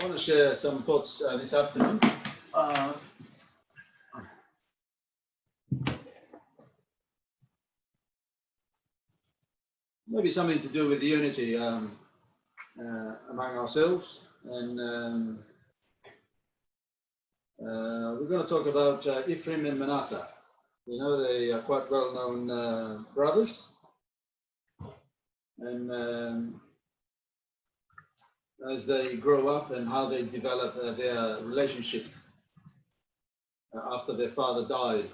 I want to share some thoughts this afternoon. Maybe something to do with the unity among ourselves. And we're going to talk about Ephraim and Mannaseh. You know, they are quite well-known brothers. And as they grow up and how they develop their relationship after their father died,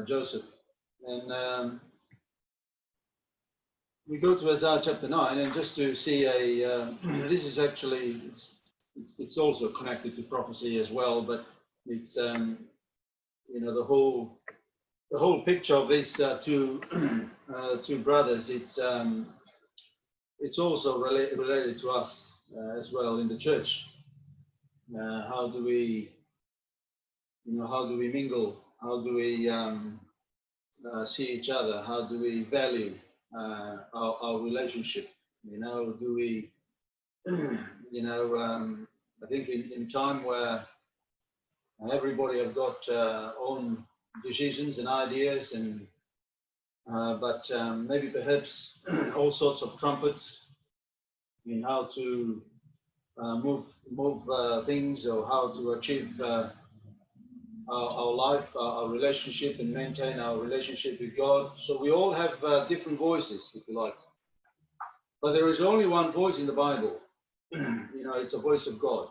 Joseph. And we go to Isaiah chapter 9, and just to see this is actually, it's also connected to prophecy as well, but it's, you know, the whole picture of these two brothers, it's also related to us as well in the church. How do we mingle? How do we see each other? How do we value our relationship? You know, do we, I think in time where everybody have got own decisions and ideas, and but maybe perhaps all sorts of trumpets in how to move things, or how to achieve our life, our relationship, and maintain our relationship with God. So we all have different voices, if you like. But there is only one voice in the Bible. You know, it's a voice of God.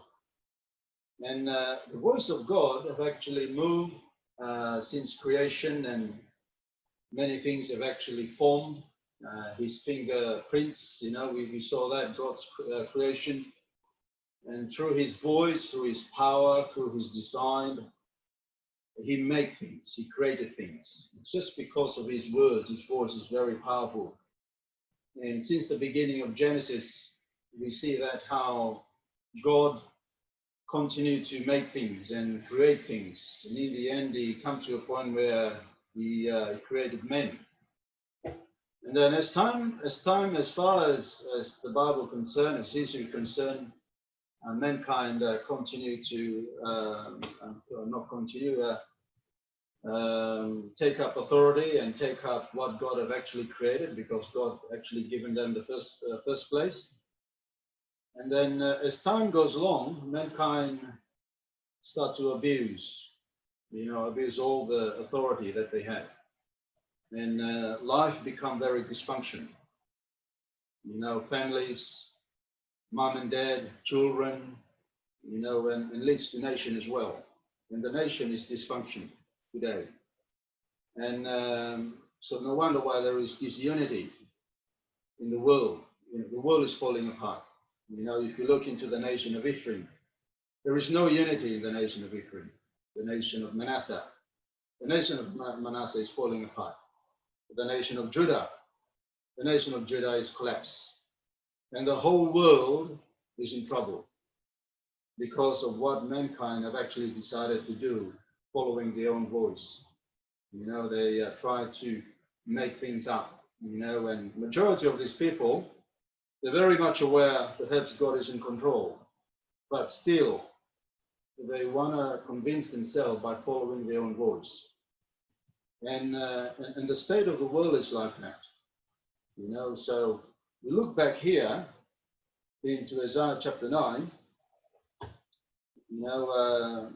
And the voice of God have actually moved since creation, and many things have actually formed. His fingerprints, you know, we saw that, God's creation. And through his voice, through his power, through his design, he made things, he created things. Just because of his words, his voice is very powerful. And since the beginning of Genesis, we see that how God continued to make things and create things. And in the end, he come to a point where he created men. And then as far as the Bible concerned, as history concerned, mankind continue to not continue, take up authority and take up what God have actually created, because God actually given them the first place. And then as time goes along, mankind start to abuse all the authority that they have. And life become very dysfunctional. You know, families, mom and dad, children, you know, and leads to nation as well. And the nation is dysfunctional today. And so no wonder why there is disunity in the world. You know, the world is falling apart. You know, if you look into the nation of Ephraim, there is no unity in the nation of Ephraim, the nation of Manasseh. The nation of Manasseh is falling apart. The nation of Judah is collapsed. And the whole world is in trouble because of what mankind have actually decided to do, following their own voice. You know, they try to make things up, you know, and majority of these people, they're very much aware perhaps God is in control, but still they want to convince themselves by following their own voice. And the state of the world is like that, you know. So we look back here into Isaiah chapter 9, you know,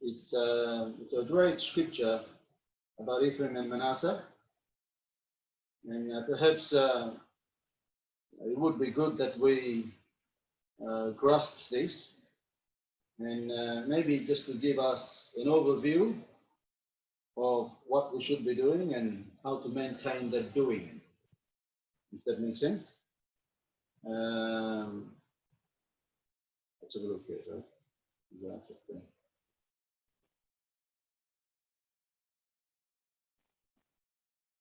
it's a great scripture about Ephraim and Mannaseh. And perhaps it would be good that we grasp this, and maybe just to give us an overview of what we should be doing and how to maintain that doing, if that makes sense. Let's have a look here, right?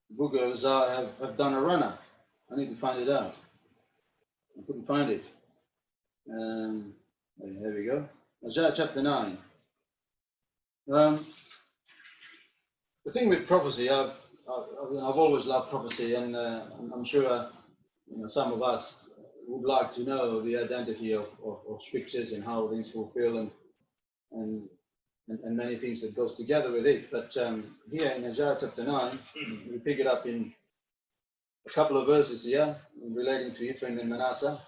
The book of Isaiah have done a runner. I need to find it out. I couldn't find it. There we go. Isaiah chapter 9. The thing with prophecy, I've always loved prophecy, and I'm sure you know, some of us would like to know the identity of scriptures and how things fulfill and many things that goes together with it. But here in Isaiah chapter 9, we pick it up in a couple of verses here relating to Ephraim and Manasseh.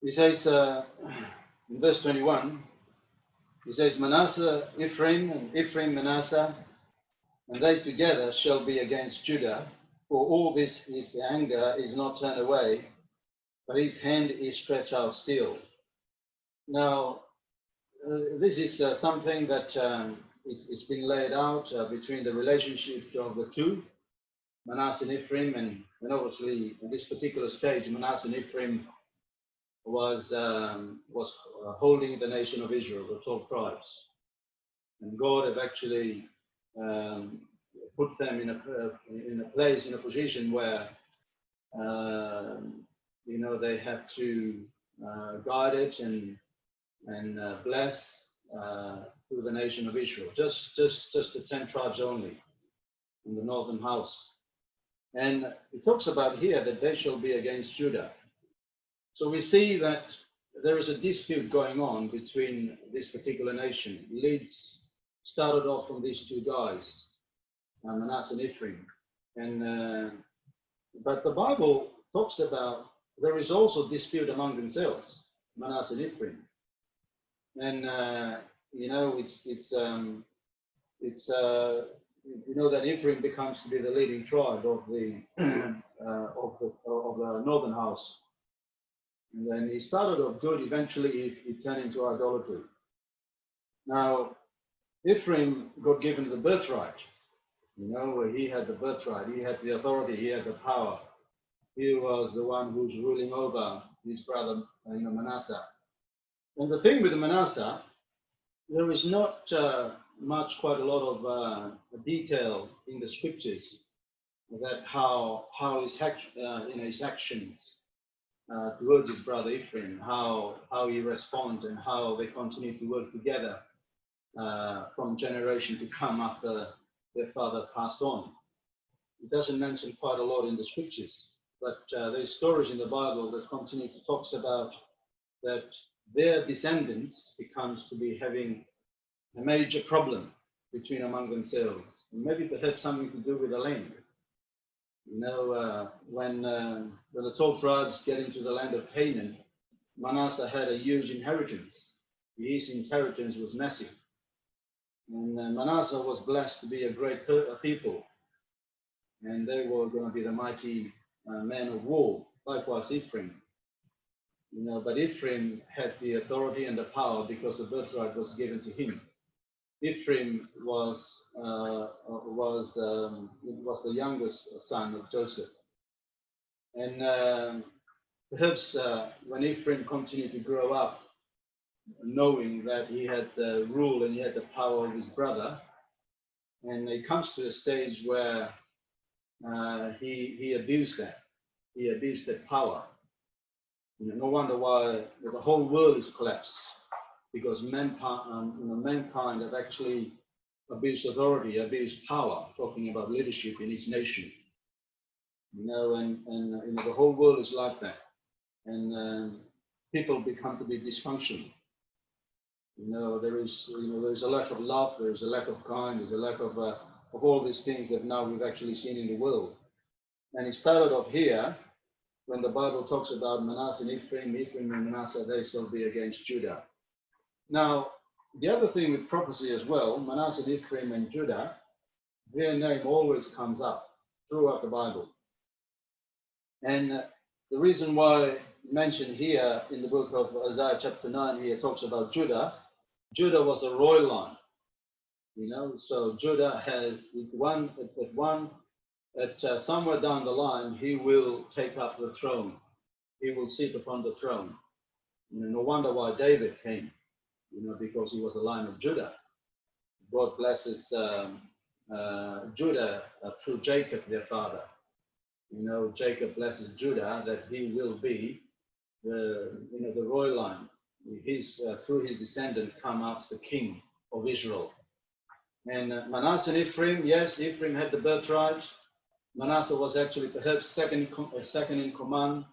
He says in verse 21, he says, Manasseh, Ephraim, and Ephraim, Manasseh, and they together shall be against Judah, for all this his anger is not turned away, but his hand is stretched out still. Now, this is something that it's been laid out between the relationship of the two, Manasseh and Ephraim, and obviously in this particular stage, Manasseh and Ephraim was holding the nation of Israel, the 12 tribes, and God have actually put them in a place, in a position where they have to guide it and bless through the nation of Israel, just the 10 tribes only in the northern house. And it talks about here that they shall be against Judah. So we see that there is a dispute going on between this particular nation. Leads started off from these two guys, Manasseh and Ephraim. But the Bible talks about there is also dispute among themselves, Manasseh and Ephraim. And that Ephraim becomes to be the leading tribe of the of the northern house. And then he started off good, eventually he turned into idolatry. Now, Ephraim got given the birthright, where he had the birthright, he had the authority, he had the power. He was the one who's ruling over his brother, Manasseh. And the thing with Manasseh, there is not quite a lot of detail in the scriptures that how his actions towards his brother Ephraim, how he responds and how they continue to work together from generation to come after their father passed on. It doesn't mention quite a lot in the scriptures, but there's stories in the Bible that continue to talk about that their descendants becomes to be having a major problem among themselves. Maybe it had something to do with the land. When the 12 tribes get into the land of Canaan, Manasseh had a huge inheritance. His inheritance was massive. And Manasseh was blessed to be a great people. And they were going to be the mighty men of war, likewise Ephraim. But Ephraim had the authority and the power because the birthright was given to him. Ephraim was the youngest son of Joseph, and perhaps when Ephraim continued to grow up, knowing that he had the rule and he had the power of his brother, and it comes to a stage where he abused that. He abused that power. No wonder why the whole world is collapsed. Because mankind have actually abused authority, abused power, talking about leadership in each nation. And the whole world is like that. And people become to be dysfunctional. There's a lack of love, there's a lack of kind, there's a lack of all these things that now we've actually seen in the world. And it started off here when the Bible talks about Manasseh and Ephraim and Manasseh, they shall be against Judah. Now, the other thing with prophecy as well, Manasseh, Ephraim, and Judah, their name always comes up throughout the Bible. And the reason why mentioned here in the book of Isaiah chapter 9, here talks about Judah. Judah was a royal line, so Judah has somewhere down the line, he will take up the throne. He will sit upon the throne. No wonder why David came. Because he was a line of Judah. God blesses Judah through Jacob, their father. Jacob blesses Judah that he will be the royal line. Through his descendant come out the king of Israel. And Manasseh and Ephraim, yes, Ephraim had the birthright. Manasseh was actually perhaps second in command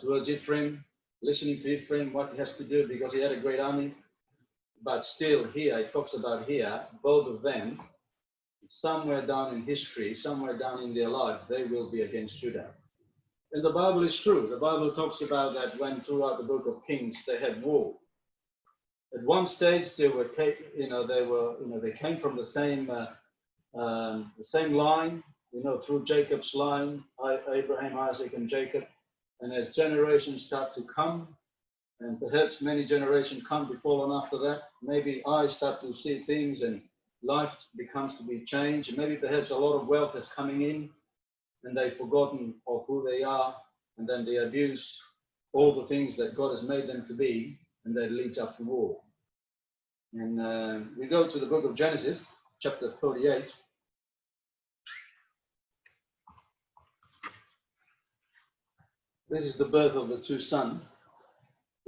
towards Ephraim, listening to Ephraim, what he has to do because he had a great army. But still here, it talks about here, both of them, somewhere down in history, somewhere down in their life, they will be against Judah. And the Bible is true. The Bible talks about that when throughout the book of Kings they had war. At one stage they were, they came from the same line, through Jacob's line, Abraham, Isaac, and Jacob. And as generations start to come, and perhaps many generations come before and after that, maybe I start to see things and life becomes to be changed. Maybe perhaps a lot of wealth is coming in and they've forgotten of who they are, and then they abuse all the things that God has made them to be, and that leads up to war. And we go to the book of Genesis, chapter 38. This is the birth of the two sons,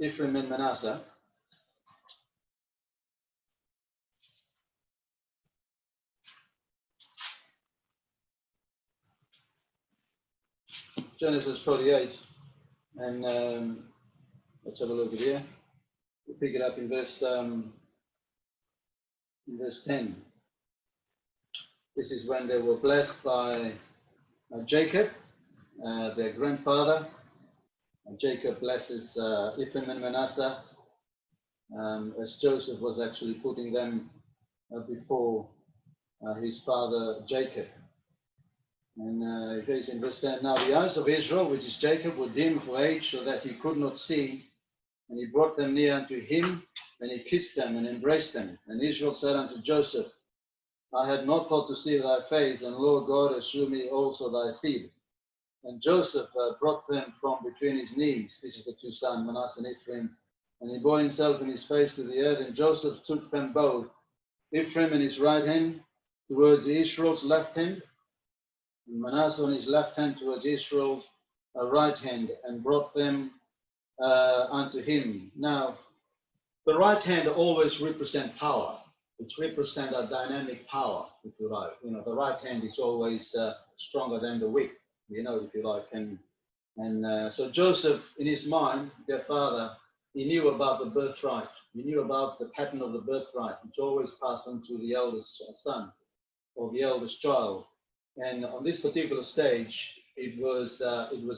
Ephraim and Manasseh. Genesis 48, and let's have a look at here. We'll pick it up in verse 10. This is when they were blessed by Jacob, their grandfather. Jacob blesses Ephraim and Manasseh as Joseph was actually putting them before his father Jacob. And it says in verse 10, now the eyes of Israel, which is Jacob, were dim for age, so that he could not see. And he brought them near unto him, and he kissed them and embraced them. And Israel said unto Joseph, I had not thought to see thy face, and Lord God has shewed me also thy seed. And Joseph brought them from between his knees. This is the two sons, Manasseh and Ephraim. And he bore himself in his face to the earth, and Joseph took them both, Ephraim in his right hand, towards Israel's left hand, and Manasseh on his left hand towards Israel's right hand, and brought them unto him. Now, the right hand always represents power. It represents a dynamic power, if you like. The right hand is always stronger than the weak, if you like. And so Joseph, in his mind, their father, he knew about the birthright. He knew about the pattern of the birthright, which always passed on to the eldest son or the eldest child. And on this particular stage, it was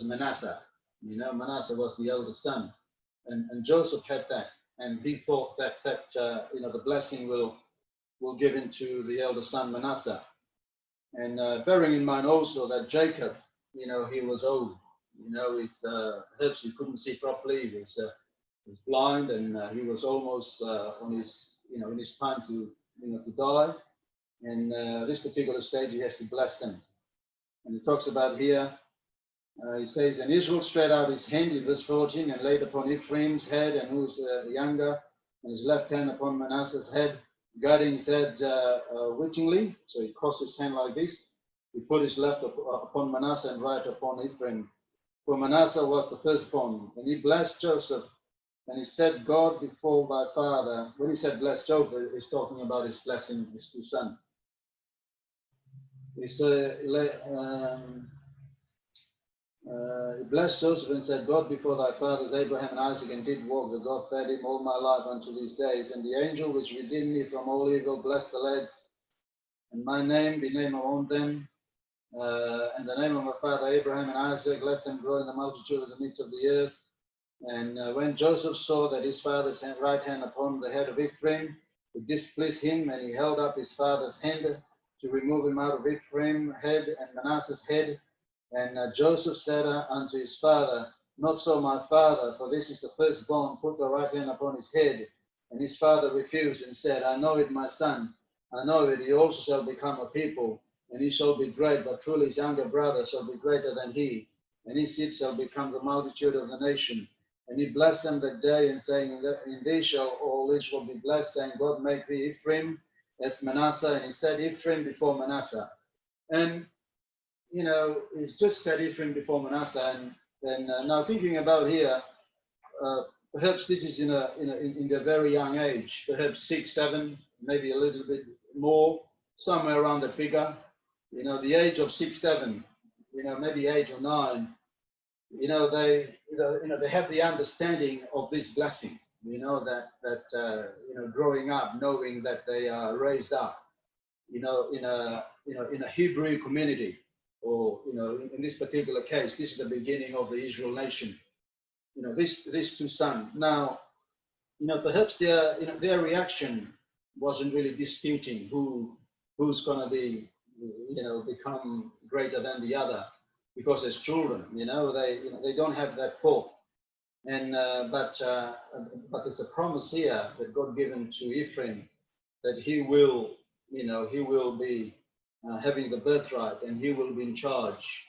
Manasseh. Manasseh was the eldest son, and Joseph had that, and he thought that the blessing will give into the eldest son Manasseh. And bearing in mind also that Jacob, he was old. Perhaps he couldn't see properly. He was blind, and he was almost on his in his time to die. And this particular stage, he has to bless them. And he talks about here, he says, and Israel stretched out his hand in verse 14 and laid upon Ephraim's head, and who was the younger, and his left hand upon Manasseh's head, guiding his head wittingly. So he crossed his hand like this. He put his left upon Manasseh and right upon Ephraim. For Manasseh was the firstborn. And he blessed Joseph. And he said, God before thy father. When he said bless Joseph, he's talking about his blessing his two sons. He said, he blessed Joseph and said, God before thy fathers Abraham and Isaac, and did walk, that God fed him all my life unto these days. And the angel which redeemed me from all evil, bless the lads, and my name be named among them. And the name of my father Abraham and Isaac, let them grow in the multitude of the midst of the earth. And when Joseph saw that his father's right hand upon the head of Ephraim, it displeased him, and he held up his father's hand to remove him out of Ephraim's head and Manasseh's head. And Joseph said unto his father, not so, my father, for this is the firstborn. Put the right hand upon his head. And his father refused and said, I know it, my son. I know it. He also shall become a people, and he shall be great. But truly his younger brother shall be greater than he, and his seed shall become the multitude of the nation. And he blessed them that day, and saying, in thee shall all Israel be blessed, saying, God make thee Ephraim as Manasseh. And he said Ephraim before Manasseh. And he's just said Ephraim before Manasseh. And now thinking about here, perhaps this is in a very young age, perhaps 6, 7, maybe a little bit more, somewhere around the figure. the age of 6, 7, maybe 8 or 9, they have the understanding of this blessing, growing up, knowing that they are raised up, in a Hebrew community, or, in this particular case, this is the beginning of the Israel nation. These two sons. Now, perhaps their reaction wasn't really disputing who's going to be, become greater than the other, because as children, they don't have that thought. And but there's a promise here that God given to Ephraim, that he will be having the birthright, and he will be in charge,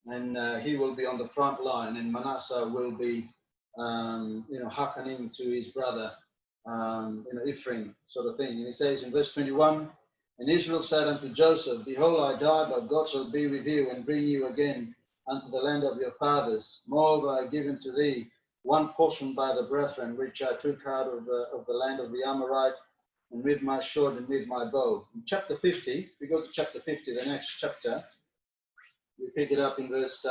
and he will be on the front line, and Manasseh will be hearkening to his brother, Ephraim, sort of thing. And he says in verse 21, and Israel said unto Joseph, behold, I die, but God shall be with you and bring you again unto the land of your fathers. Moreover, I give unto thee one portion by the brethren, which I took out of the land of the Amorite, and with my sword and with my bow. In chapter 50, we go to chapter 50, the next chapter. We pick it up in verse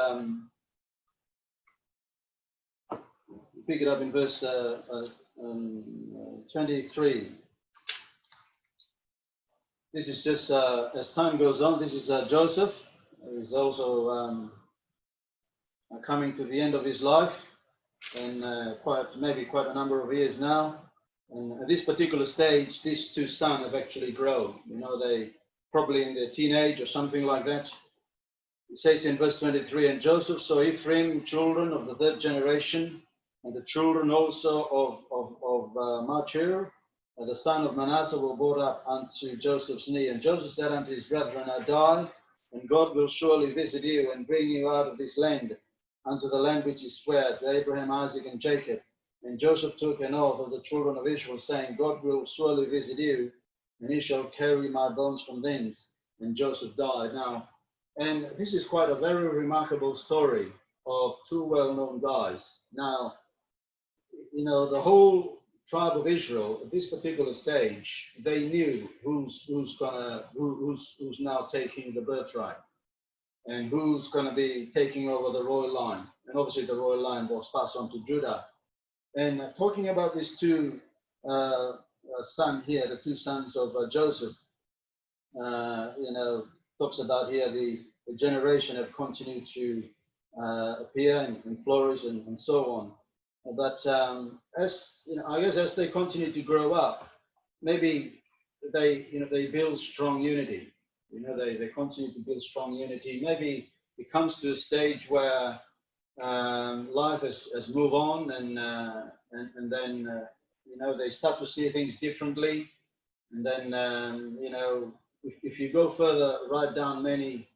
23. This is just, as time goes on, this is Joseph, who is also coming to the end of his life, and quite a number of years now. And at this particular stage, these two sons have actually grown. They probably in their teenage or something like that. It says in verse 23, and Joseph saw Ephraim, children of the third generation, and the children also of Machir, the son of Manasseh, were brought up unto Joseph's knee. And Joseph said unto his brethren, I die, and God will surely visit you and bring you out of this land, unto the land which he sware to Abraham, Isaac, and Jacob. And Joseph took an oath of the children of Israel, saying, God will surely visit you, and he shall carry my bones from thence. And Joseph died. Now, and this is quite a very remarkable story of two well-known guys. Now, the whole tribe of Israel at this particular stage, they knew who's now taking the birthright, and who's going to be taking over the royal line. And obviously the royal line was passed on to Judah. And talking about these two sons here, the two sons of Joseph, talks about here the generation have continued to appear and flourish and so on. But I guess as they continue to grow up, maybe they build strong unity. They continue to build strong unity. Maybe it comes to a stage where life has moved on, and then they start to see things differently. And then if you go further, right down many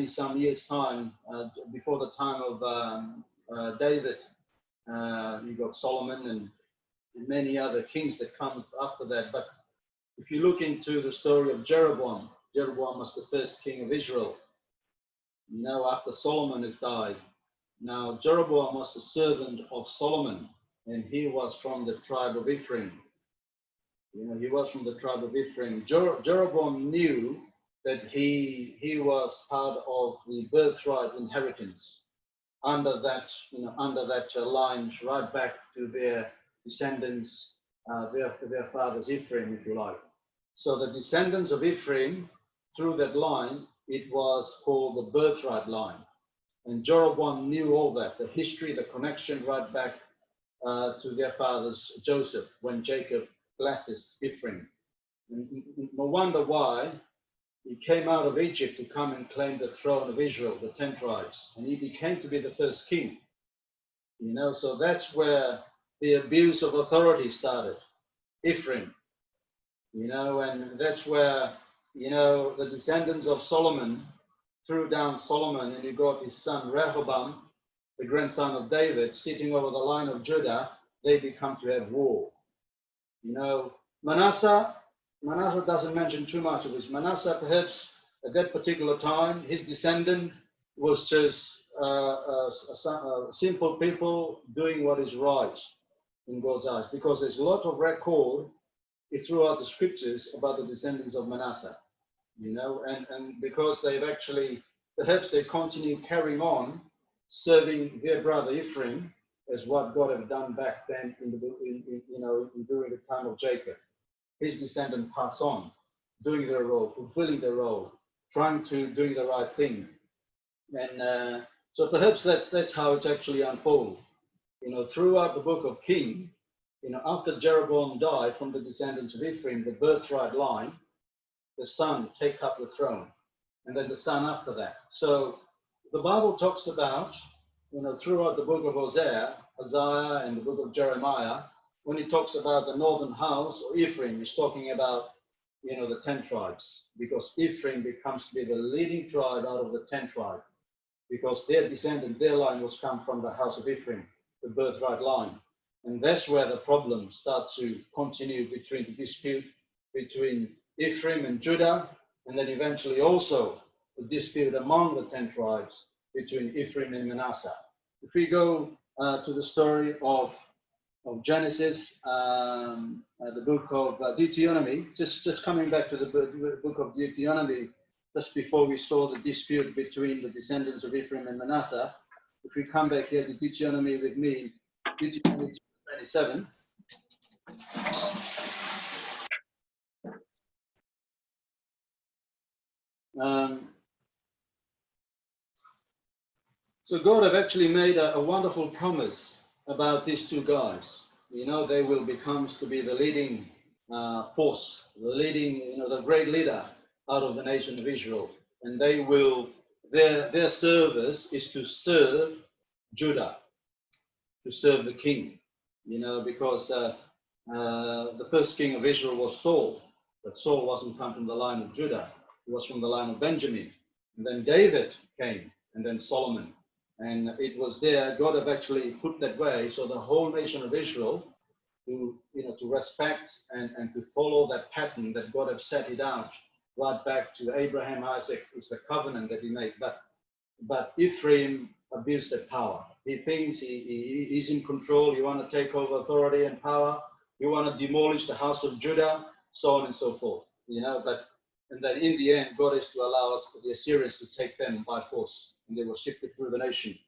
some years time, before the time of David, you got Solomon and many other kings that come after that. But if you look into the story of Jeroboam was the first king of Israel, after Solomon has died. Now, Jeroboam was the servant of Solomon, and he was from the tribe of Ephraim. He was from the tribe of Ephraim. Jeroboam knew that he was part of the birthright inheritance under that line, right back to their descendants, their fathers Ephraim, if you like. So the descendants of Ephraim, through that line, it was called the birthright line. And Jeroboam knew all that, the history, the connection right back to their fathers Joseph, when Jacob blesses Ephraim. And no wonder why he came out of Egypt to come and claim the throne of Israel, the 10 tribes, and he became to be the first king. So that's where the abuse of authority started, Ephraim. And that's where, the descendants of Solomon threw down Solomon, and you got his son Rehoboam, the grandson of David, sitting over the line of Judah. They become to have war. Manasseh doesn't mention too much of this. Manasseh, perhaps at that particular time, his descendant was just simple people doing what is right in God's eyes, because there's a lot of record throughout the scriptures about the descendants of Manasseh. and because they've actually, perhaps they continue carrying on serving their brother Ephraim as what God had done back then during the time of Jacob. His descendants pass on, doing their role, fulfilling their role, doing the right thing. And so perhaps that's how it actually unfolds. Throughout the book of King, after Jeroboam died from the descendants of Ephraim, the birthright line, the son take up the throne, and then the son after that. So the Bible talks about, throughout the book of Isaiah, and the book of Jeremiah, when it talks about the northern house or Ephraim, it's talking about, the 10 tribes, because Ephraim becomes to be the leading tribe out of the 10 tribes, because their line was come from the house of Ephraim, the birthright line. And that's where the problems start to continue between the dispute between Ephraim and Judah, and then eventually also the dispute among the 10 tribes between Ephraim and Manasseh. If we go to the story of Genesis, the book of Deuteronomy, just coming back to the book of Deuteronomy, just before we saw the dispute between the descendants of Ephraim and Manasseh. If we come back here to Deuteronomy with me, Deuteronomy 27. So God have actually made a wonderful promise about these two guys. They will become to be the leading force, the great leader out of the nation of Israel. And they will, their service is to serve Judah, to serve the king, because the first king of Israel was Saul, but Saul wasn't come from the line of Judah, he was from the line of Benjamin. And then David came, and then Solomon. And it was there, God have actually put that way, so the whole nation of Israel to respect and to follow that pattern that God have set it out right back to Abraham, Isaac, is the covenant that he made. But Ephraim abused that power. He thinks he's in control. You want to take over authority and power. You want to demolish the house of Judah, so on and so forth. And then in the end, God is to allow us, the Assyrians, to take them by force. And they were shifted through the nation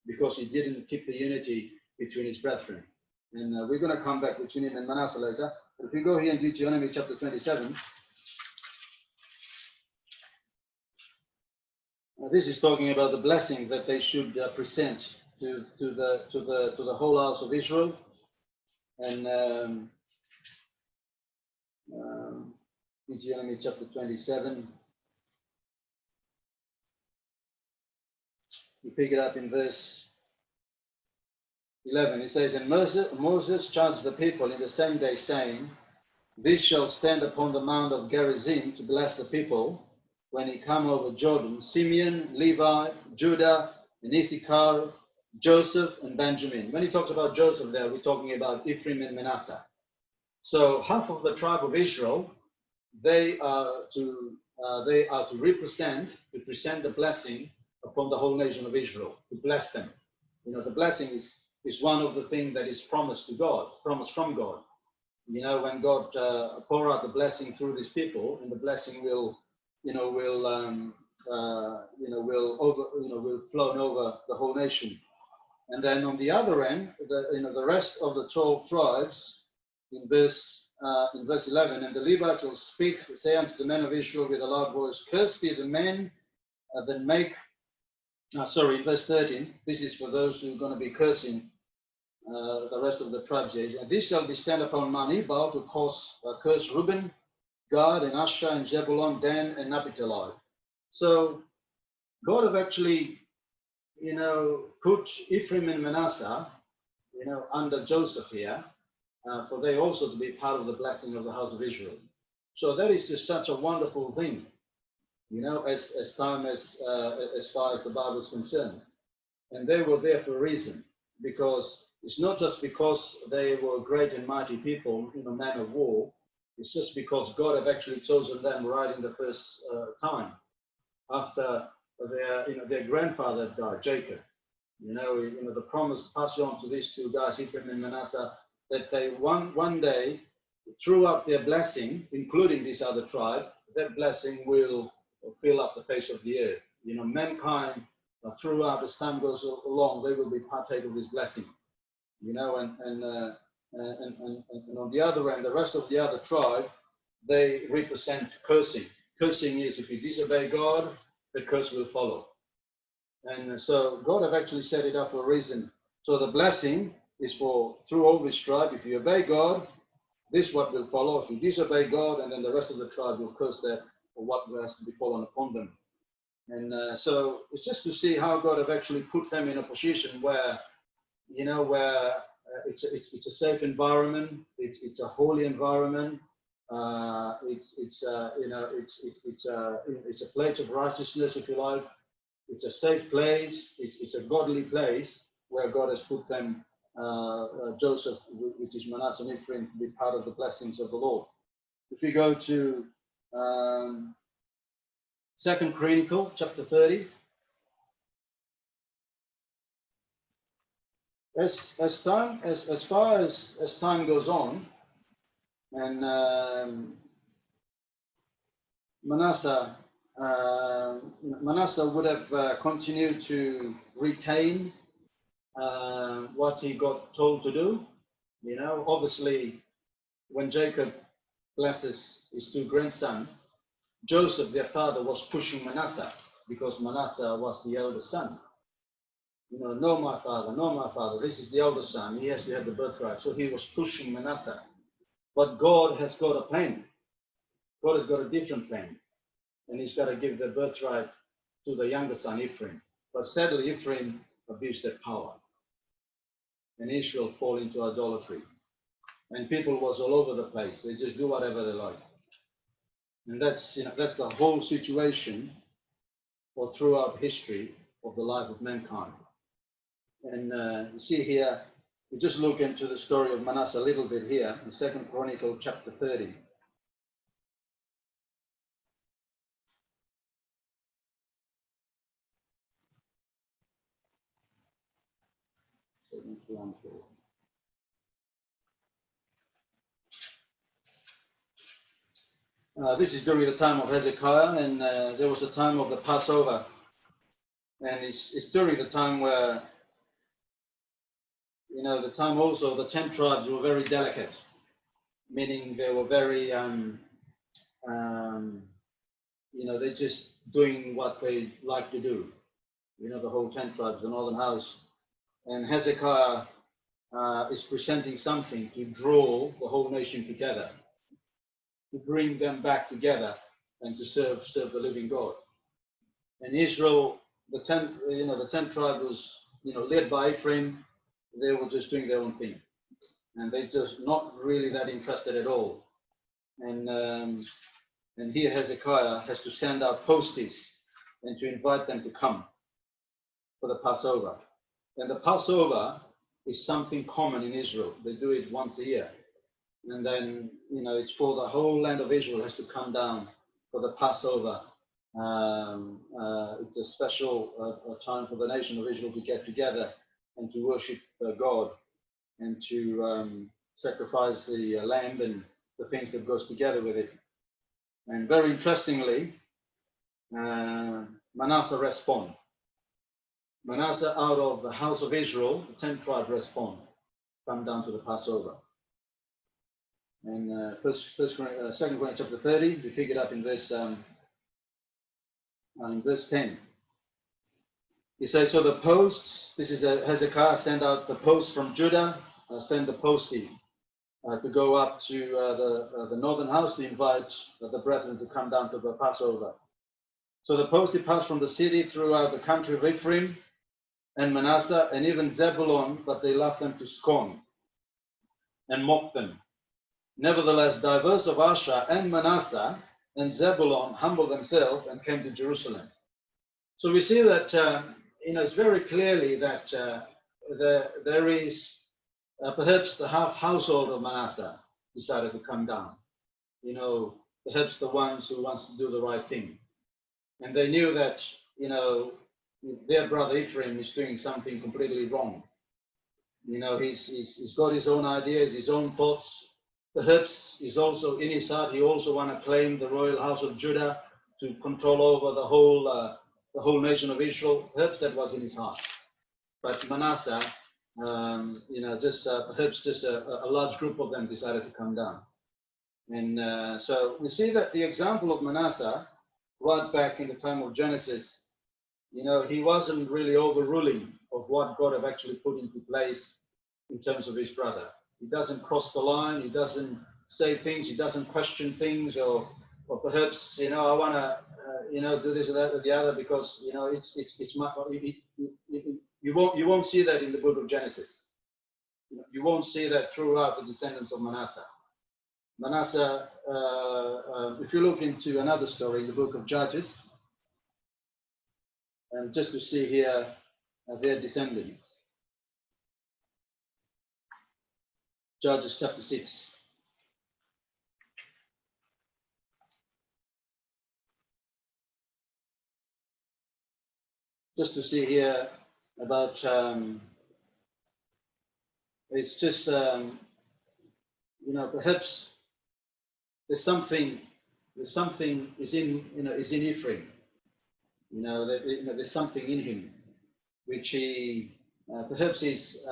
because he didn't keep the unity between his brethren. And we're going to come back between him and Manasseh later. But if we go here in Deuteronomy chapter 27, this is talking about the blessing that they should present to the whole house of Israel. And Deuteronomy chapter 27. We pick it up in verse 11. It says, "And Moses charged the people in the same day, saying, This shall stand upon the mount of Gerizim to bless the people when he come over Jordan, Simeon, Levi, Judah, and Issachar, Joseph, and Benjamin." When he talks about Joseph there, we're talking about Ephraim and Manasseh. So half of the tribe of Israel, they are to present the blessing upon the whole nation of Israel, to bless them. The blessing is one of the things that is promised from God. When God pour out the blessing through these people, and the blessing will flow over the whole nation. And then on the other end, the rest of the 12 tribes, in verse 11, "And the Levites will speak, say unto the men of Israel with a loud voice, Cursed be the men that make," verse 13, this is for those who are going to be cursing the rest of the tribes. "And this shall be stand upon Mount Ebal to curse Reuben, Gad, and Asher, and Zebulun, Dan, and Naphtali." So God have actually, put Ephraim and Manasseh, under Joseph here, for they also to be part of the blessing of the house of Israel. So that is just such a wonderful thing, as far as the Bible is concerned. And they were there for a reason, because it's not just because they were great and mighty people, men of war. It's just because God have actually chosen them right in the first time after their grandfather died, Jacob. The promise passed on to these two guys, Ephraim and Manasseh, that they one day throughout their blessing, including this other tribe, that blessing will fill up the face of the earth. Mankind throughout, as time goes along, they will be partake of this blessing. And on the other end, the rest of the other tribe, they represent cursing. Cursing is if you disobey God, the curse will follow. And so God have actually set it up for a reason. So the blessing is through all this tribe. If you obey God, this is what will follow. If you disobey God, and then the rest of the tribe will curse that for what has to be fallen upon them. And so it's just to see how God have actually put them in a position where, it's a safe environment. It's a holy environment. It's a place of righteousness, if you like. It's a safe place. It's a godly place where God has put them, Joseph, which is Manasseh and Ephraim, to be part of the blessings of the Lord. If we go to 2 Chronicle, chapter 30. As far as time goes on, and Manasseh would have continued to retain what he got told to do. Obviously, when Jacob blesses his two grandsons, Joseph, their father, was pushing Manasseh because Manasseh was the eldest son. No, my father, this is the eldest son. He has to have the birthright. So he was pushing Manasseh. But God has got a plan. God has got a different plan. And he's got to give the birthright to the younger son, Ephraim. But sadly, Ephraim abused that power. And Israel fall into idolatry. And people was all over the place. They just do whatever they like. And that's the whole situation or throughout history of the life of mankind. And you see here, we just look into the story of Manasseh a little bit here in 2 Chronicle chapter 30. This is during the time of Hezekiah, and there was a time of the Passover. And it's during the time where, the time also the 10 tribes were very delicate, meaning they were very, they're just doing what they like to do. The whole 10 tribes, the northern house. And Hezekiah is presenting something to draw the whole nation together, to bring them back together and to serve the living God. And Israel, the 10 tribes was, led by Ephraim. They were just doing their own thing. And they just not really that interested at all. And here Hezekiah has to send out posties and to invite them to come for the Passover. And the Passover is something common in Israel. They do it once a year. And then, it's for the whole land of Israel has to come down for the Passover. It's a special time for the nation of Israel to get together and to worship God and to sacrifice the lamb and the things that goes together with it. And very interestingly, Manasseh respond. Manasseh out of the house of Israel, the 10 tribes respond, come down to the Passover. And 2 Corinthians chapter 30, we pick it up in verse 10. He says, so the posts, this is Hezekiah, send out the posts from Judah, send the postie to go up to the northern house to invite the brethren to come down to the Passover. So the postie passed from the city throughout the country of Ephraim and Manasseh and even Zebulun, but they laughed them to scorn and mocked them. Nevertheless, diverse of Asher and Manasseh and Zebulun humbled themselves and came to Jerusalem. So we see that, it's very clearly that there is perhaps the half household of Manasseh decided to come down. Perhaps the ones who wants to do the right thing. And they knew that, their brother Ephraim is doing something completely wrong. He's got his own ideas, his own thoughts perhaps is also in his heart. He also want to claim the royal house of Judah to control over the whole nation of Israel. Perhaps that was in his heart. But Manasseh, perhaps just a large group of them decided to come down. And so we see that the example of Manasseh, right back in the time of Genesis, he wasn't really overruling of what God have actually put into place in terms of his brother. He doesn't cross the line. He doesn't say things. He doesn't question things, or perhaps I want to do this or that or the other because it's my. You won't see that in the book of Genesis. You won't see that throughout the descendants of Manasseh. Manasseh, if you look into another story in the book of Judges, and just to see here their descendants. Judges chapter 6. Just to see here about, it's just, perhaps there's something is in Ephraim. There's something in him which he perhaps is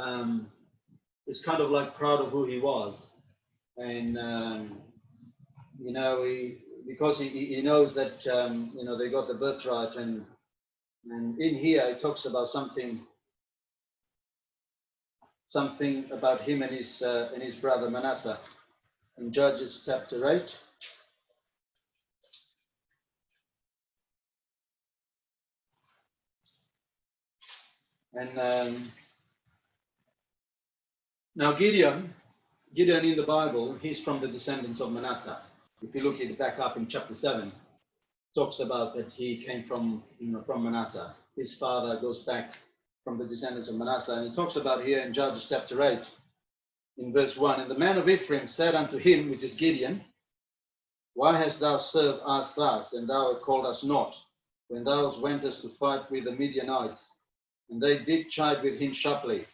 kind of like proud of who he was, and because he knows that they got the birthright, and in here it talks about something about him and his brother Manasseh in Judges chapter 8. And now Gideon in the Bible, he's from the descendants of Manasseh. If you look it back up in chapter 7, talks about that he came from Manasseh. His father goes back from the descendants of Manasseh. And he talks about here in Judges chapter 8, in verse 1, and the man of Ephraim said unto him, which is Gideon, why hast thou served us thus, and thou hast called us not, when thou wentest to fight with the Midianites? And they did chide with him sharply.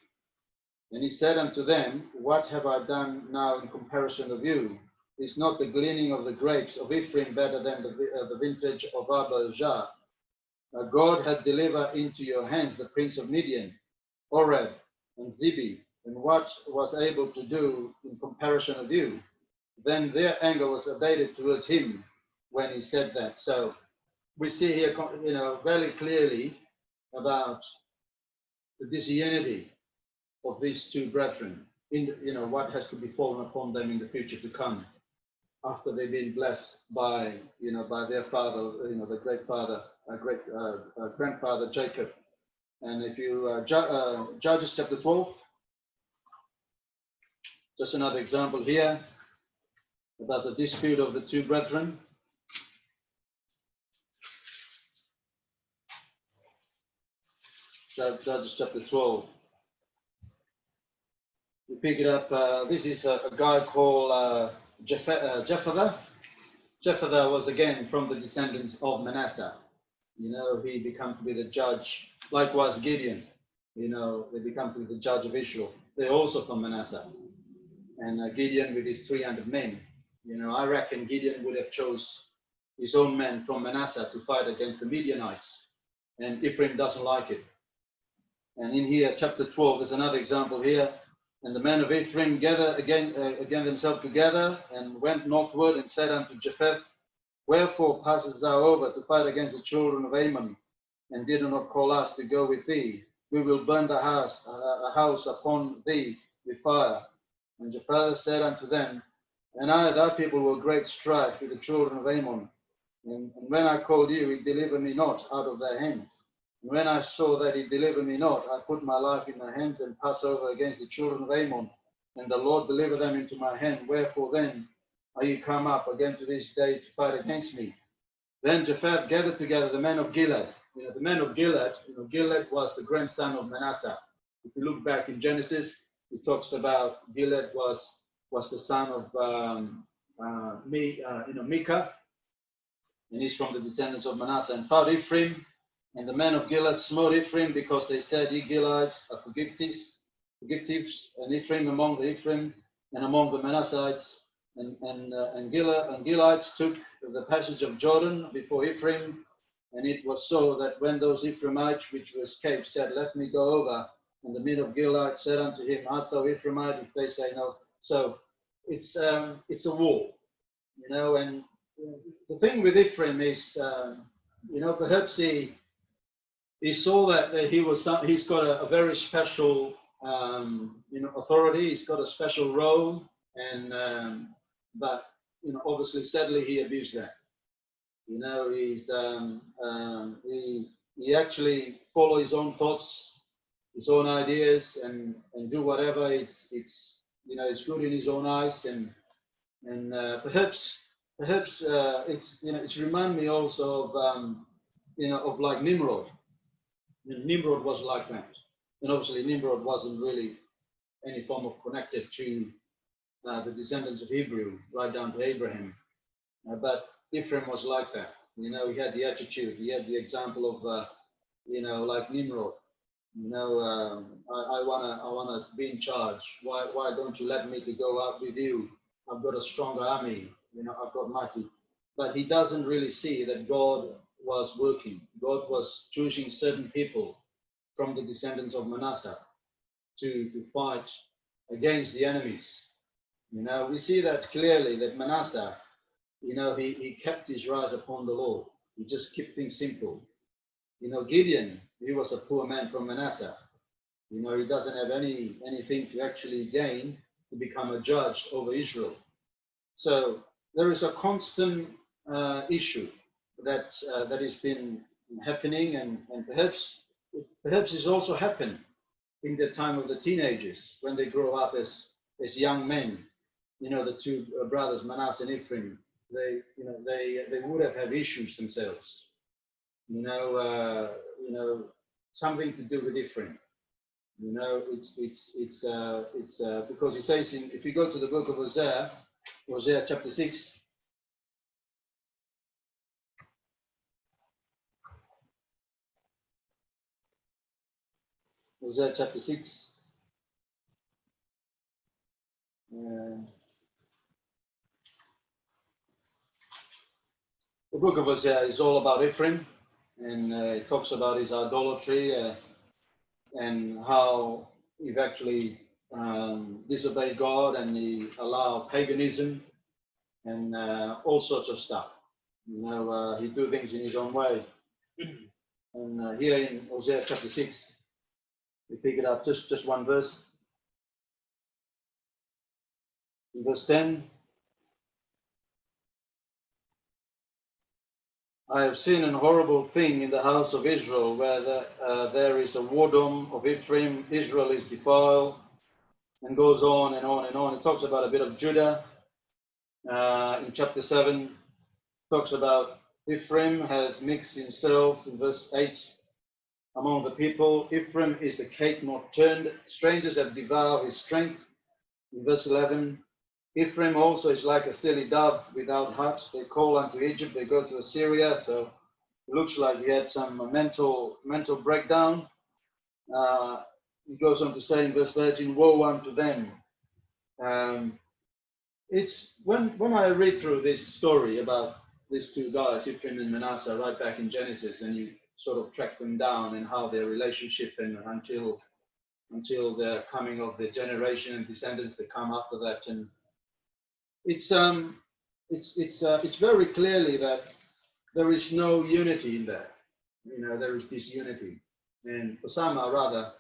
And he said unto them, what have I done now in comparison of you? Is not the gleaning of the grapes of Ephraim better than the vintage of Abijah? God hath delivered into your hands the prince of Midian, Oreb, and Zibi, and what was able to do in comparison of you? Then their anger was abated towards him when he said that. So we see here, very clearly about the disunity of these two brethren, what has to befallen upon them in the future to come, after they've been blessed by their father, the great grandfather Jacob. And if you Judges chapter 12, just another example here about the dispute of the two brethren. Judges chapter 12. You pick it up. This is a guy called Jephthah. Jephthah was again from the descendants of Manasseh. He became to be the judge. Likewise, Gideon. They become to be the judge of Israel. They're also from Manasseh. And Gideon with his 300 men. I reckon Gideon would have chose his own men from Manasseh to fight against the Midianites. And Ephraim doesn't like it. And in here, chapter 12, there's another example here. And the men of Ephraim gathered again themselves together and went northward and said unto Jephthah, wherefore passest thou over to fight against the children of Ammon, and did not call us to go with thee? We will burn a house upon thee with fire. And Jephthah said unto them, and I, thy people, were great strife with the children of Ammon. And when I called you, he delivered me not out of their hands. And when I saw that he delivered me not, I put my life in my hands and passed over against the children of Ammon. And the Lord delivered them into my hand. Wherefore then are you come up again to this day to fight against me? Then Jephthah gathered together the men of Gilead. The men of Gilead, Gilead was the grandson of Manasseh. If you look back in Genesis, it talks about Gilead was the son of Micah, and he's from the descendants of Manasseh, and fought Ephraim. And the men of Gilead smote Ephraim, because they said, ye Gileadites are fugitives, and Ephraim among the Ephraim and among the Manassites and Gileadites took the passage of Jordan before Ephraim, and it was so that when those Ephraimites which were escaped said, "Let me go over," and the men of Gilead said unto him, "Art thou Ephraimite?" If they say no, so it's a war, And the thing with Ephraim is, perhaps he saw that he's got a very special authority. He's got a special role, and but obviously, sadly, he abused that. He actually follow his own thoughts, his own ideas, and do whatever it's good in his own eyes, and perhaps it's remind me also of of like Nimrod. Nimrod was like that, and obviously Nimrod wasn't really any form of connected to the descendants of Hebrew right down to Abraham, but Ephraim was like that. He had the attitude, he had the example of like Nimrod. I wanna be in charge. Why don't you let me to go out with you? I've got a stronger army. I've got mighty. But he doesn't really see that God was working. God was choosing certain people from the descendants of Manasseh to fight against the enemies. We see that clearly that Manasseh, he kept his eyes upon the Lord. He just kept things simple. Gideon, he was a poor man from Manasseh. He doesn't have anything to actually gain to become a judge over Israel. So there is a constant issue that has been happening, and perhaps it's also happened in the time of the teenagers when they grow up as young men. The two brothers Manasseh and Ephraim, they would have had issues themselves. Something to do with Ephraim. It's because he says if you go to the book of Hosea chapter 6. Hosea chapter 6. The book of Hosea is all about Ephraim, and it talks about his idolatry and how he actually disobeyed God, and he allowed paganism and all sorts of stuff. He do things in his own way. And here in Hosea chapter 6, we pick it up just one verse. In verse 10, I have seen an horrible thing in the house of Israel, where there is a whoredom of Ephraim. Israel is defiled, and goes on and on and on. It talks about a bit of Judah. In chapter 7, talks about Ephraim has mixed himself, in verse 8, among the people. Ephraim is a cake not turned. Strangers have devoured his strength. In verse 11, Ephraim also is like a silly dove without heart. They call unto Egypt, they go to Assyria. So it looks like he had some mental breakdown. He goes on to say in verse 13, woe unto them. It's when I read through this story about these two guys, Ephraim and Manasseh, right back in Genesis, and you sort of track them down and how their relationship and until the coming of the generation and descendants that come after that, and it's very clearly that there is no unity in that. There is disunity, and for some are rather,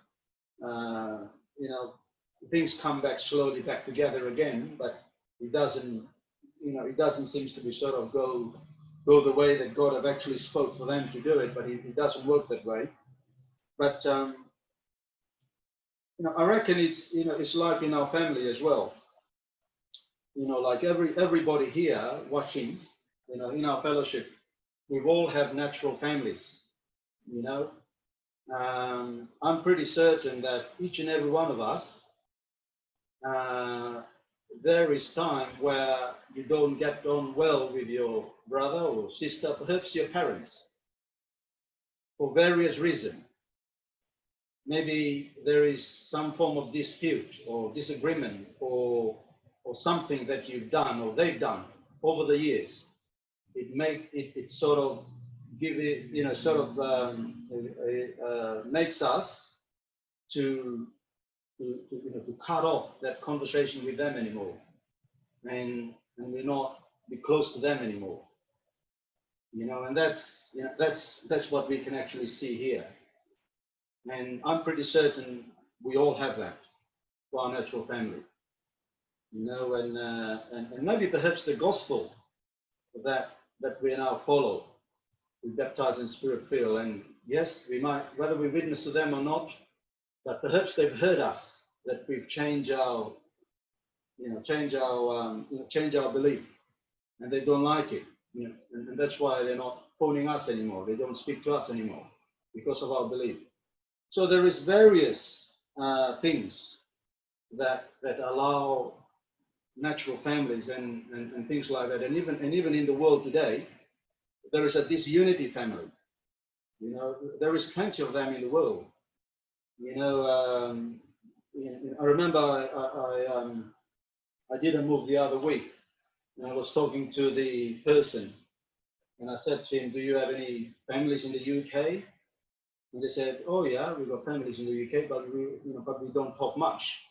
things come back slowly back together again, but it doesn't seem to be sort of go the way that God have actually spoke for them to do it, but it doesn't work that way. But I reckon it's like in our family as well. Like everybody here watching, in our fellowship, we've all have natural families. I'm pretty certain that each and every one of us, there is time where you don't get on well with your brother or sister, perhaps your parents, for various reasons. Maybe there is some form of dispute or disagreement, or or something that you've done or they've done over the years, it sort of give it, makes us to cut off that conversation with them anymore, and we're not be close to them anymore. And that's what we can actually see here. And I'm pretty certain we all have that for our natural family. And maybe perhaps the gospel that we now follow, we baptize in spirit filled, and yes, we might, whether we witness to them or not, but perhaps they've heard us, that we've changed our belief, and they don't like it, and that's why they're not phoning us anymore. They don't speak to us anymore because of our belief. So there is various things that allow natural families and things like that, and even in the world today, there is a disunity family. There is plenty of them in the world. I remember I did a move the other week, and I was talking to the person, and I said to him, "Do you have any families in the UK?" And they said, "Oh yeah, we've got families in the UK, but we don't talk much."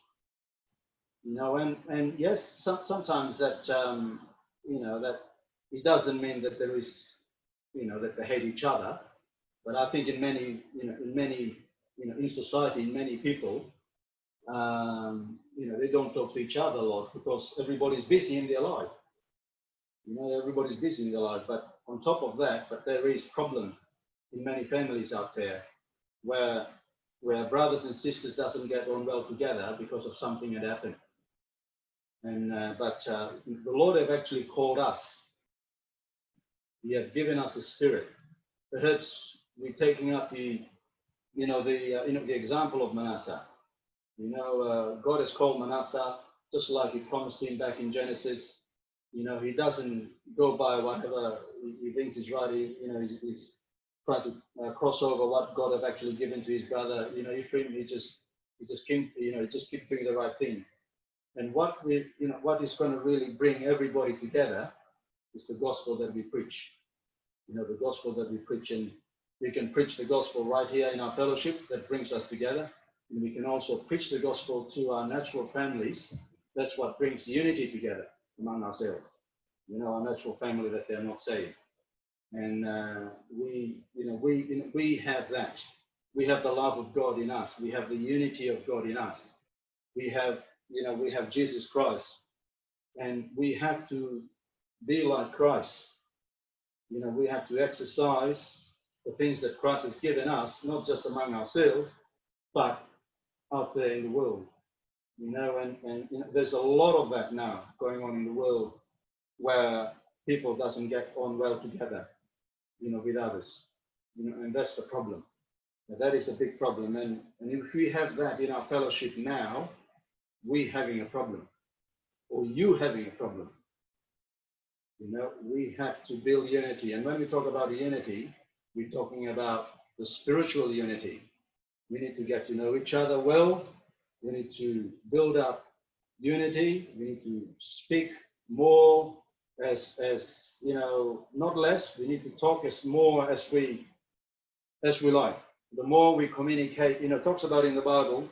And yes, sometimes that that it doesn't mean that there is that they hate each other, but I think in many in society, in many people, they don't talk to each other a lot because everybody's busy in their life. Everybody's busy in their life, but on top of that, but there is problem in many families out there where brothers and sisters doesn't get on well together because of something that happened. And but the Lord have actually called us. He have given us the Spirit. Perhaps we're taking up the example of Manasseh. God has called Manasseh just like He promised him back in Genesis. He doesn't go by whatever he thinks is right. He's trying to cross over what God have actually given to his brother. Ephraim, he just keep doing the right thing. And what is going to really bring everybody together is the gospel that we preach. The gospel that we preach, and we can preach the gospel right here in our fellowship that brings us together. And we can also preach the gospel to our natural families. That's what brings unity together among ourselves. Our natural family that they're not saved. And we have that. We have the love of God in us. We have the unity of God in us. We have Jesus Christ, and we have to be like Christ. We have to exercise the things that Christ has given us, not just among ourselves, but out there in the world. And there's a lot of that now going on in the world where people doesn't get on well together, with others, and that's the problem. That is a big problem. And if we have that in our fellowship now, we having a problem, or you having a problem. We have to build unity. And when we talk about unity, we're talking about the spiritual unity. We need to get to know each other well. We need to build up unity. We need to speak more as not less. We need to talk as more as we like. The more we communicate, it talks about in the Bible,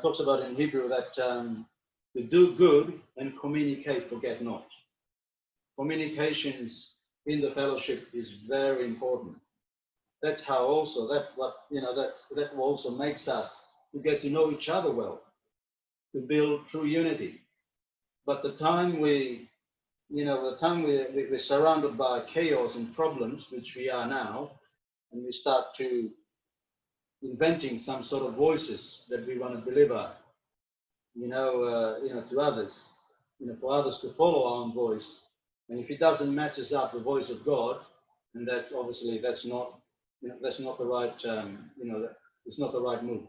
talks about in Hebrew that to do good and communicate, forget not. Communications in the fellowship is very important. That's how also that also makes us to get to know each other well, to build true unity. But the time we're surrounded by chaos and problems, which we are now, and we start to inventing some sort of voices that we want to deliver, to others, for others to follow our own voice. And if it doesn't matches up the voice of God, and that's obviously that's not the right it's not the right move.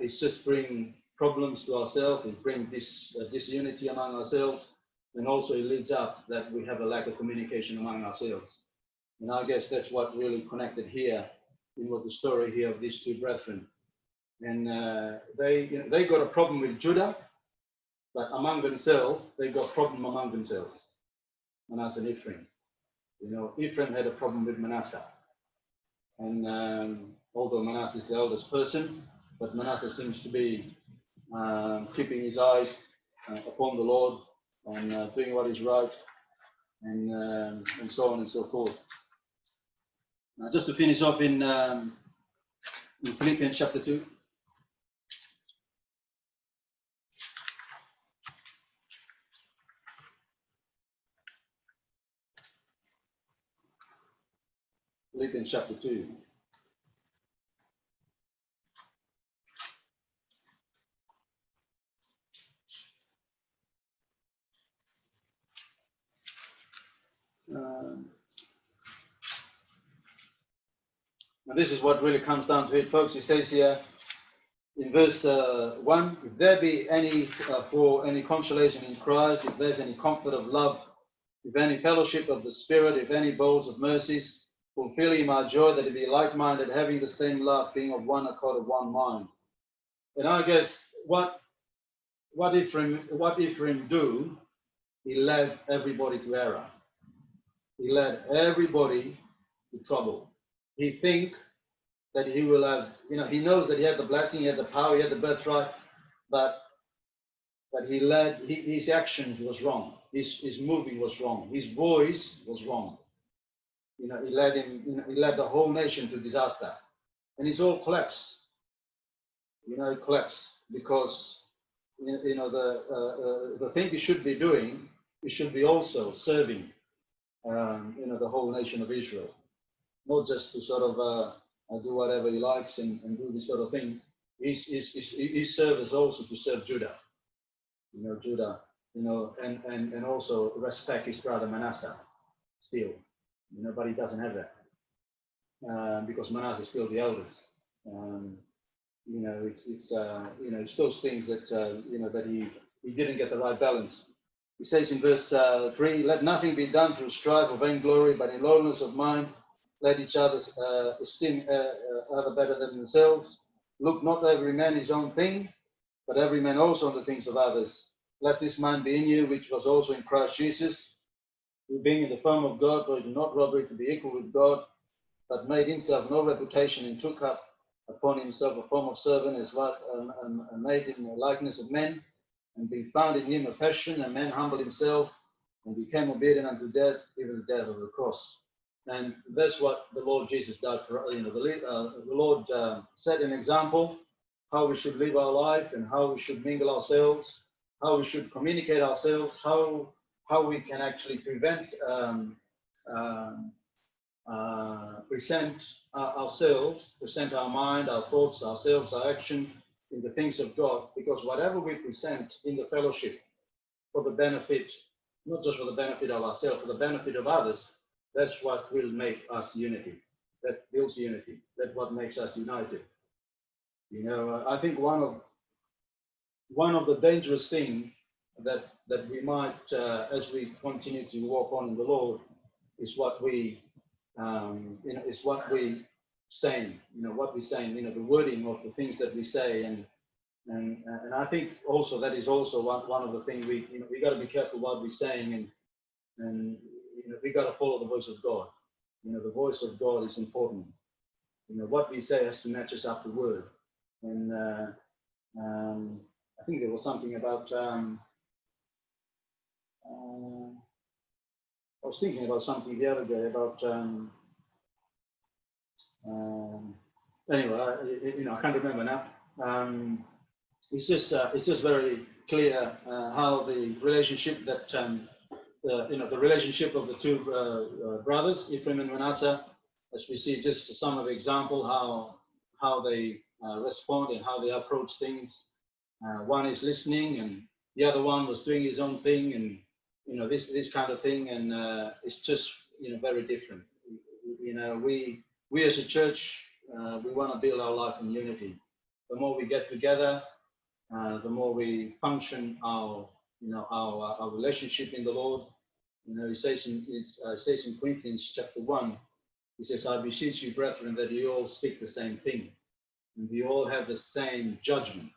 It's just bring problems to ourselves. It brings this disunity among ourselves, and also it leads up that we have a lack of communication among ourselves. And I guess that's what really connected here in what the story here of these two brethren. And they got a problem with Judah, but among themselves, they've got problem among themselves, Manasseh and Ephraim. You know, Ephraim had a problem with Manasseh. And although Manasseh is the eldest person, but Manasseh seems to be keeping his eyes upon the Lord and doing what is right, and so on and so forth. Just to finish off in Philippians chapter 2. Philippians chapter 2. And this is what really comes down to it, folks. It says here in verse 1, if there be any for any consolation in Christ, if there's any comfort of love, if any fellowship of the Spirit, if any bowls of mercies, fulfill ye my joy, that it be like-minded, having the same love, being of one accord, of one mind. And I guess what Ephraim do, he led everybody to error. He led everybody to trouble. He think that he will have, he knows that he had the blessing, he had the power, he had the birthright, but his actions was wrong. His moving was wrong. His voice was wrong. He led the whole nation to disaster. And it's all collapsed. It collapsed because, the thing he should be doing, he should be also serving, the whole nation of Israel. Not just to sort of do whatever he likes and do this sort of thing. His service also to serve Judah. Judah, and also respect his brother Manasseh still. But he doesn't have that because Manasseh is still the eldest. It's those things that that he didn't get the right balance. He says in verse 3, let nothing be done through strife or vainglory, but in lowliness of mind, let each other esteem other better than themselves. Look not every man his own thing, but every man also on the things of others. Let this mind be in you, which was also in Christ Jesus, who being in the form of God, thought it not robbery to be equal with God, but made himself no reputation, and took up upon himself a form of servant, as what made in the likeness of men, and being found in him a passion, and man humbled himself, and became obedient unto death, even the death of the cross. And that's what the Lord Jesus did for us. The Lord set an example how we should live our life and how we should mingle ourselves, how we should communicate ourselves, how we can actually present ourselves, present our mind, our thoughts, ourselves, our action in the things of God. Because whatever we present in the fellowship for the benefit, not just for the benefit of ourselves, for the benefit of others, that's what will make us unity. That builds unity. That's what makes us united. I think one of the dangerous things that we might, as we continue to walk on in the Lord, is what we, is what we saying. What we're saying. The wording of the things that we say, and I think also that is also one of the things we got to be careful what we're saying, and we got to follow the voice of God. The voice of God is important. What we say has to match us up the word. And I think there was something about, I was thinking about something the other day about, anyway, I can't remember now. It's just very clear how the relationship that, the relationship of the two brothers, Ephraim and Manasseh, as we see just some of the example how they respond and how they approach things. One is listening, and the other one was doing his own thing, and this kind of thing, and it's just very different. We as a church, we want to build our life in unity. The more we get together, the more we function our relationship in the Lord. It says in Corinthians chapter 1, he says, I beseech you, brethren, that you all speak the same thing, and you all have the same judgment.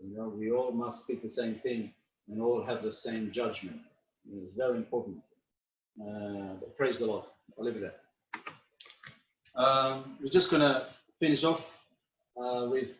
You know, we all must speak the same thing and all have the same judgment. It's very important. But praise the Lord. I'll leave it there. We're just going to finish off with